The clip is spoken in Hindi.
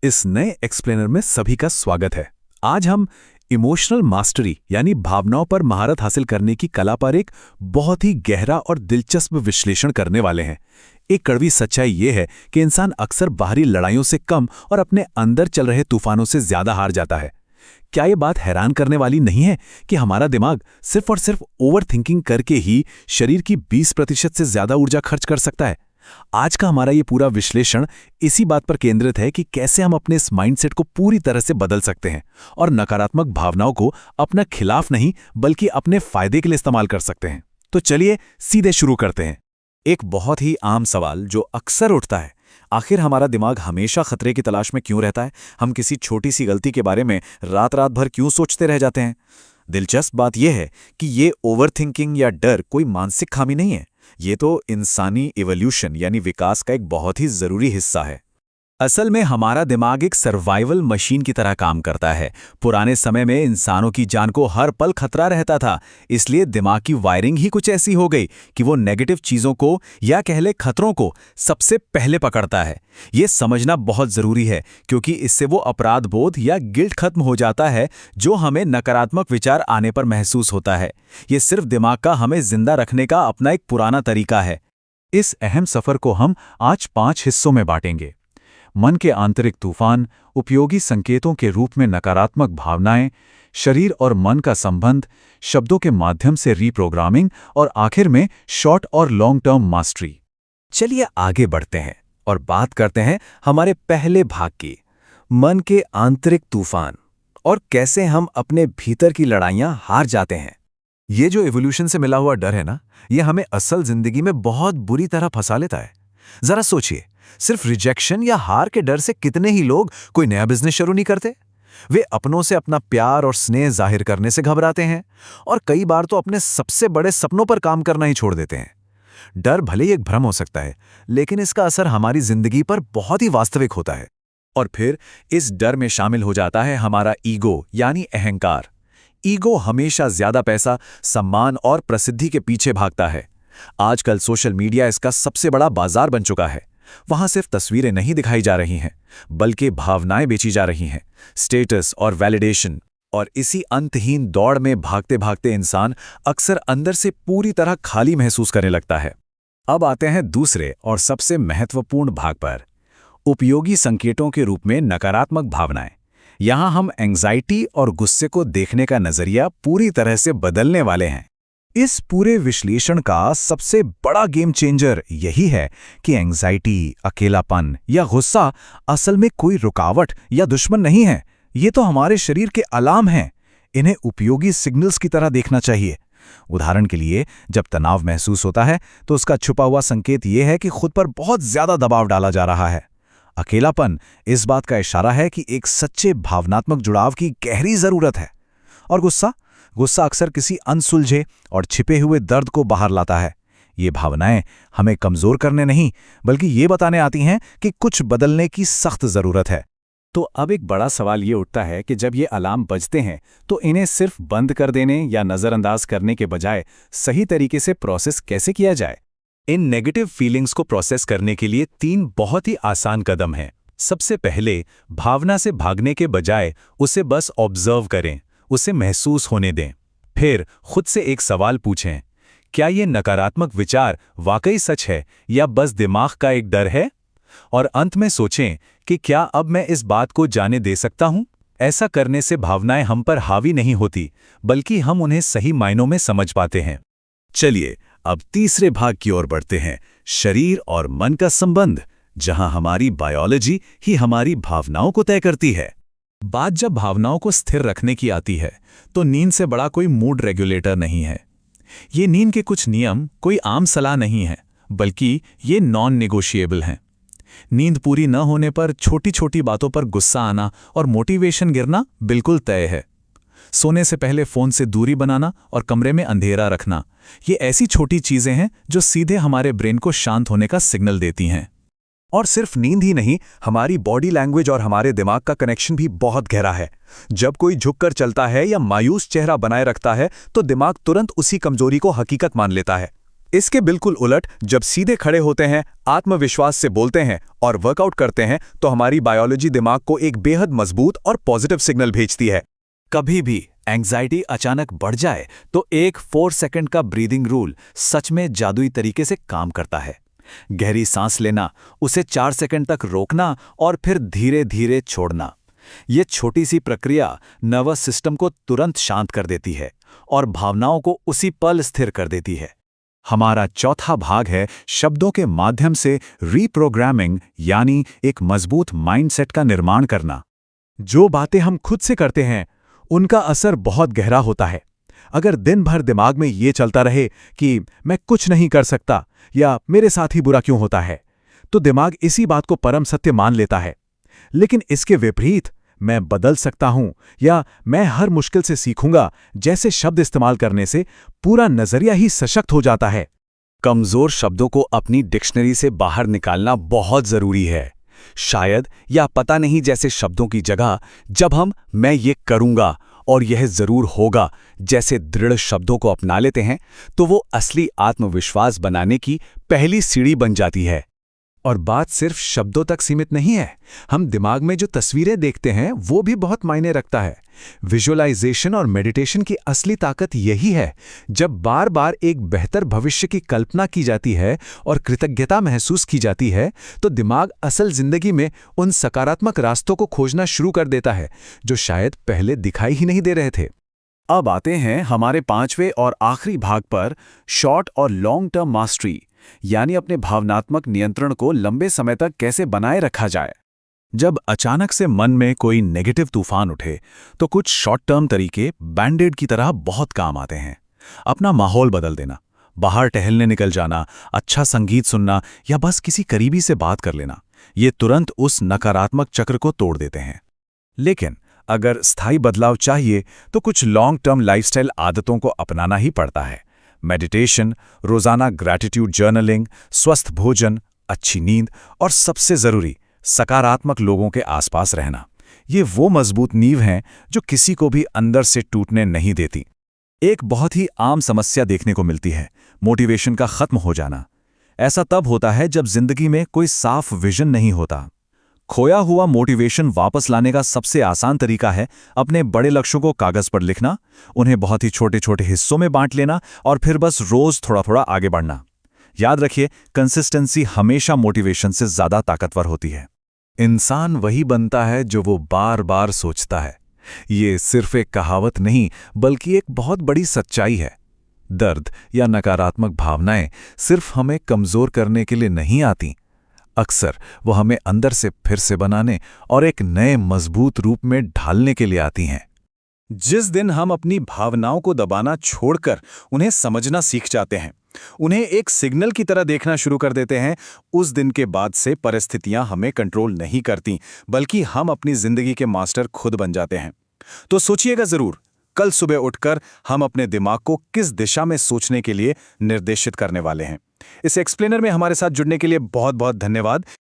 इस नए एक्सप्लेनर में सभी का स्वागत है। आज हम इमोशनल मास्टरी यानी भावनाओं पर महारत हासिल करने की कला पर एक बहुत ही गहरा और दिलचस्प विश्लेषण करने वाले हैं। एक कड़वी सच्चाई ये है कि इंसान अक्सर बाहरी लड़ाइयों से कम और अपने अंदर चल रहे तूफानों से ज्यादा हार जाता है। क्या ये बात हैरान करने वाली नहीं है कि हमारा दिमाग सिर्फ और सिर्फ ओवर थिंकिंग करके ही शरीर की 20% से ज्यादा ऊर्जा खर्च कर सकता है। आज का हमारा ये पूरा विश्लेषण इसी बात पर केंद्रित है कि कैसे हम अपने इस माइंडसेट को पूरी तरह से बदल सकते हैं और नकारात्मक भावनाओं को अपना खिलाफ नहीं बल्कि अपने फायदे के लिए इस्तेमाल कर सकते हैं। तो चलिए सीधे शुरू करते हैं। एक बहुत ही आम सवाल जो अक्सर उठता है, आखिर हमारा दिमाग हमेशा खतरे की तलाश में क्यों रहता है? हम किसी छोटी सी गलती के बारे में रात रात भर क्यों सोचते रह जाते हैं? दिलचस्प बात यह है कि ये ओवरथिंकिंग या डर कोई मानसिक खामी नहीं है। ये तो इंसानी इवोल्यूशन यानी विकास का एक बहुत ही जरूरी हिस्सा है। असल में हमारा दिमाग एक सर्वाइवल मशीन की तरह काम करता है। पुराने समय में इंसानों की जान को हर पल खतरा रहता था, इसलिए दिमाग की वायरिंग ही कुछ ऐसी हो गई कि वो नेगेटिव चीजों को या कह ले खतरों को सबसे पहले पकड़ता है। ये समझना बहुत जरूरी है क्योंकि इससे वो अपराध बोध या गिल्ट खत्म हो जाता है जो हमें नकारात्मक विचार आने पर महसूस होता है। ये सिर्फ दिमाग का हमें जिंदा रखने का अपना एक पुराना तरीका है। इस अहम सफर को हम आज 5 हिस्सों में बांटेंगे। मन के आंतरिक तूफान, उपयोगी संकेतों के रूप में नकारात्मक भावनाएं, शरीर और मन का संबंध, शब्दों के माध्यम से रीप्रोग्रामिंग और आखिर में शॉर्ट और लॉन्ग टर्म मास्टरी। चलिए आगे बढ़ते हैं और बात करते हैं हमारे पहले भाग की, मन के आंतरिक तूफान और कैसे हम अपने भीतर की लड़ाइयां हार जाते हैं। ये जो इवोल्यूशन से मिला हुआ डर है ना, ये हमें असल जिंदगी में बहुत बुरी तरह फंसा लेता है। जरा सोचिए, सिर्फ रिजेक्शन या हार के डर से कितने ही लोग कोई नया बिजनेस शुरू नहीं करते। वे अपनों से अपना प्यार और स्नेह जाहिर करने से घबराते हैं और कई बार तो अपने सबसे बड़े सपनों पर काम करना ही छोड़ देते हैं। डर भले ही एक भ्रम हो सकता है, लेकिन इसका असर हमारी जिंदगी पर बहुत ही वास्तविक होता है। और फिर इस डर में शामिल हो जाता है हमारा ईगो यानी अहंकार। ईगो हमेशा ज्यादा पैसा, सम्मान और प्रसिद्धि के पीछे भागता है। आजकल सोशल मीडिया इसका सबसे बड़ा बाजार बन चुका है। वहां सिर्फ तस्वीरें नहीं दिखाई जा रही हैं, बल्कि भावनाएं बेची जा रही हैं, स्टेटस और वैलिडेशन। और इसी अंतहीन दौड़ में भागते भागते इंसान अक्सर अंदर से पूरी तरह खाली महसूस करने लगता है। अब आते हैं दूसरे और सबसे महत्वपूर्ण भाग पर, उपयोगी संकेतों के रूप में नकारात्मक भावनाएं। यहां हम एंग्जाइटी और गुस्से को देखने का नजरिया पूरी तरह से बदलने वाले हैं। इस पूरे विश्लेषण का सबसे बड़ा गेम चेंजर यही है कि एंग्जाइटी, अकेलापन या गुस्सा असल में कोई रुकावट या दुश्मन नहीं है। ये तो हमारे शरीर के अलार्म हैं। इन्हें उपयोगी सिग्नल्स की तरह देखना चाहिए। उदाहरण के लिए, जब तनाव महसूस होता है तो उसका छुपा हुआ संकेत ये है कि खुद पर बहुत ज्यादा दबाव डाला जा रहा है। अकेलापन इस बात का इशारा है कि एक सच्चे भावनात्मक जुड़ाव की गहरी जरूरत है। और गुस्सा अक्सर किसी अनसुलझे और छिपे हुए दर्द को बाहर लाता है। ये भावनाएं हमें कमजोर करने नहीं बल्कि ये बताने आती हैं कि कुछ बदलने की सख्त जरूरत है। तो अब एक बड़ा सवाल ये उठता है कि जब ये अलार्म बजते हैं तो इन्हें सिर्फ बंद कर देने या नजरअंदाज करने के बजाय सही तरीके से प्रोसेस कैसे किया जाए? इन नेगेटिव फीलिंग्स को प्रोसेस करने के लिए 3 बहुत ही आसान कदम हैं। सबसे पहले, भावना से भागने के बजाय उसे बस ऑब्जर्व करें, उसे महसूस होने दें। फिर खुद से एक सवाल पूछें, क्या ये नकारात्मक विचार वाकई सच है या बस दिमाग का एक डर है? और अंत में सोचें कि क्या अब मैं इस बात को जाने दे सकता हूं? ऐसा करने से भावनाएं हम पर हावी नहीं होती, बल्कि हम उन्हें सही मायनों में समझ पाते हैं। चलिए अब तीसरे भाग की ओर बढ़ते हैं, शरीर और मन का संबंध, जहां हमारी बायोलॉजी ही हमारी भावनाओं को तय करती है। बात जब भावनाओं को स्थिर रखने की आती है तो नींद से बड़ा कोई मूड रेगुलेटर नहीं है। ये नींद के कुछ नियम कोई आम सलाह नहीं है, बल्कि ये नॉन नेगोशिएबल हैं। नींद पूरी न होने पर छोटी छोटी बातों पर गुस्सा आना और मोटिवेशन गिरना बिल्कुल तय है। सोने से पहले फोन से दूरी बनाना और कमरे में अंधेरा रखना, ये ऐसी छोटी चीजें हैं जो सीधे हमारे ब्रेन को शांत होने का सिग्नल देती हैं। और सिर्फ नींद ही नहीं, हमारी बॉडी लैंग्वेज और हमारे दिमाग का कनेक्शन भी बहुत गहरा है। जब कोई झुककर चलता है या मायूस चेहरा बनाए रखता है तो दिमाग तुरंत उसी कमजोरी को हकीकत मान लेता है। इसके बिल्कुल उलट जब सीधे खड़े होते हैं, आत्मविश्वास से बोलते हैं और वर्कआउट करते हैं तो हमारी बायोलॉजी दिमाग को एक बेहद मजबूत और पॉजिटिव सिग्नल भेजती है। कभी भी एंग्जाइटी अचानक बढ़ जाए तो एक 4 सेकंड का ब्रीदिंग रूल सच में जादुई तरीके से काम करता है। गहरी सांस लेना, उसे 4 सेकंड तक रोकना और फिर धीरे धीरे छोड़ना। ये छोटी सी प्रक्रिया नर्वस सिस्टम को तुरंत शांत कर देती है और भावनाओं को उसी पल स्थिर कर देती है। हमारा चौथा भाग है शब्दों के माध्यम से रीप्रोग्रामिंग, यानी एक मजबूत माइंडसेट का निर्माण करना। जो बातें हम खुद से करते हैं उनका असर बहुत गहरा होता है। अगर दिन भर दिमाग में ये चलता रहे कि मैं कुछ नहीं कर सकता या मेरे साथ ही बुरा क्यों होता है, तो दिमाग इसी बात को परम सत्य मान लेता है। लेकिन इसके विपरीत, मैं बदल सकता हूं या मैं हर मुश्किल से सीखूंगा जैसे शब्द इस्तेमाल करने से पूरा नजरिया ही सशक्त हो जाता है। कमजोर शब्दों को अपनी डिक्शनरी से बाहर निकालना बहुत जरूरी है। शायद या पता नहीं जैसे शब्दों की जगह जब हम मैं ये करूंगा और यह जरूर होगा जैसे दृढ़ शब्दों को अपना लेते हैं तो वो असली आत्मविश्वास बनाने की पहली सीढ़ी बन जाती है। और बात सिर्फ शब्दों तक सीमित नहीं है। हम दिमाग में जो तस्वीरें देखते हैं वो भी बहुत मायने रखता है। विजुअलाइजेशन और मेडिटेशन की असली ताकत यही है। जब बार बार एक बेहतर भविष्य की कल्पना की जाती है और कृतज्ञता महसूस की जाती है तो दिमाग असल जिंदगी में उन सकारात्मक रास्तों को खोजना शुरू कर देता है जो शायद पहले दिखाई ही नहीं दे रहे थे। अब आते हैं हमारे 5वें और आखिरी भाग पर, शॉर्ट और लॉन्ग टर्म मास्टरी, यानी अपने भावनात्मक नियंत्रण को लंबे समय तक कैसे बनाए रखा जाए। जब अचानक से मन में कोई नेगेटिव तूफान उठे तो कुछ शॉर्ट टर्म तरीके बैंडेड की तरह बहुत काम आते हैं। अपना माहौल बदल देना, बाहर टहलने निकल जाना, अच्छा संगीत सुनना या बस किसी करीबी से बात कर लेना, ये तुरंत उस नकारात्मक चक्र को तोड़ देते हैं। लेकिन अगर स्थायी बदलाव चाहिए तो कुछ लॉन्ग टर्म लाइफस्टाइल आदतों को अपनाना ही पड़ता है। मेडिटेशन, रोजाना ग्रैटिट्यूड जर्नलिंग, स्वस्थ भोजन, अच्छी नींद और सबसे जरूरी सकारात्मक लोगों के आसपास रहना। ये वो मजबूत नींव हैं जो किसी को भी अंदर से टूटने नहीं देती। एक बहुत ही आम समस्या देखने को मिलती है, मोटिवेशन का खत्म हो जाना। ऐसा तब होता है जब जिंदगी में कोई साफ विजन नहीं होता। खोया हुआ मोटिवेशन वापस लाने का सबसे आसान तरीका है अपने बड़े लक्ष्यों को कागज पर लिखना, उन्हें बहुत ही छोटे छोटे हिस्सों में बांट लेना और फिर बस रोज थोड़ा थोड़ा आगे बढ़ना। याद रखिए, कंसिस्टेंसी हमेशा मोटिवेशन से ज्यादा ताकतवर होती है। इंसान वही बनता है जो वो बार बार सोचता है। ये सिर्फ एक कहावत नहीं बल्कि एक बहुत बड़ी सच्चाई है। दर्द या नकारात्मक भावनाएं सिर्फ हमें कमजोर करने के लिए नहीं आती, अक्सर वो हमें अंदर से फिर से बनाने और एक नए मजबूत रूप में ढालने के लिए आती हैं। जिस दिन हम अपनी भावनाओं को दबाना छोड़कर उन्हें समझना सीख जाते हैं, उन्हें एक सिग्नल की तरह देखना शुरू कर देते हैं, उस दिन के बाद से परिस्थितियां हमें कंट्रोल नहीं करती, बल्कि हम अपनी जिंदगी के मास्टर खुद बन जाते हैं। तो सोचिएगा जरूर, कल सुबह उठकर हम अपने दिमाग को किस दिशा में सोचने के लिए निर्देशित करने वाले हैं। इस एक्सप्लेनर में हमारे साथ जुड़ने के लिए बहुत बहुत धन्यवाद।